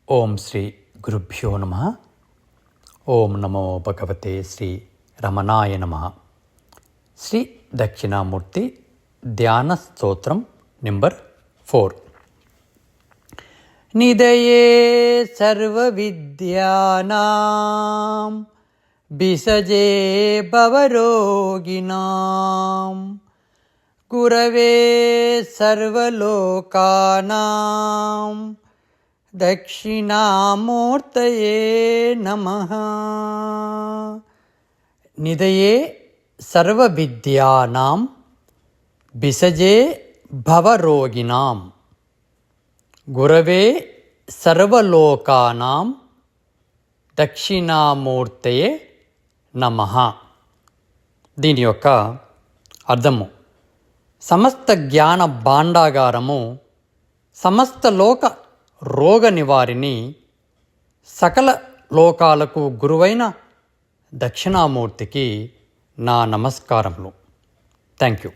ఓం శ్రీ గురుభ్యో నమః. ఓం నమో భగవతే శ్రీ రమణాయ నమః. శ్రీ దక్షిణామూర్తి ధ్యాన స్తోత్రం నెంబర్ 4. నిదయే సర్వ విద్యానాం బిసజే భవరోగిణాం గురవే సర్వలోకానాం దక్షిణామూర్తయే నమః. నిదయే సర్వ విద్యానాం బిసజే భవరోగిణాం గురవే సర్వలోకానాం దక్షిణామూర్తయే నమః. దీని యొక్క అర్థము: సమస్త జ్ఞాన భాండాగారము, సమస్త లోక రోగ నివారిణి, సకల లోకాలకు గురువైన దక్షిణామూర్తికి నా నమస్కారములు. Thank you.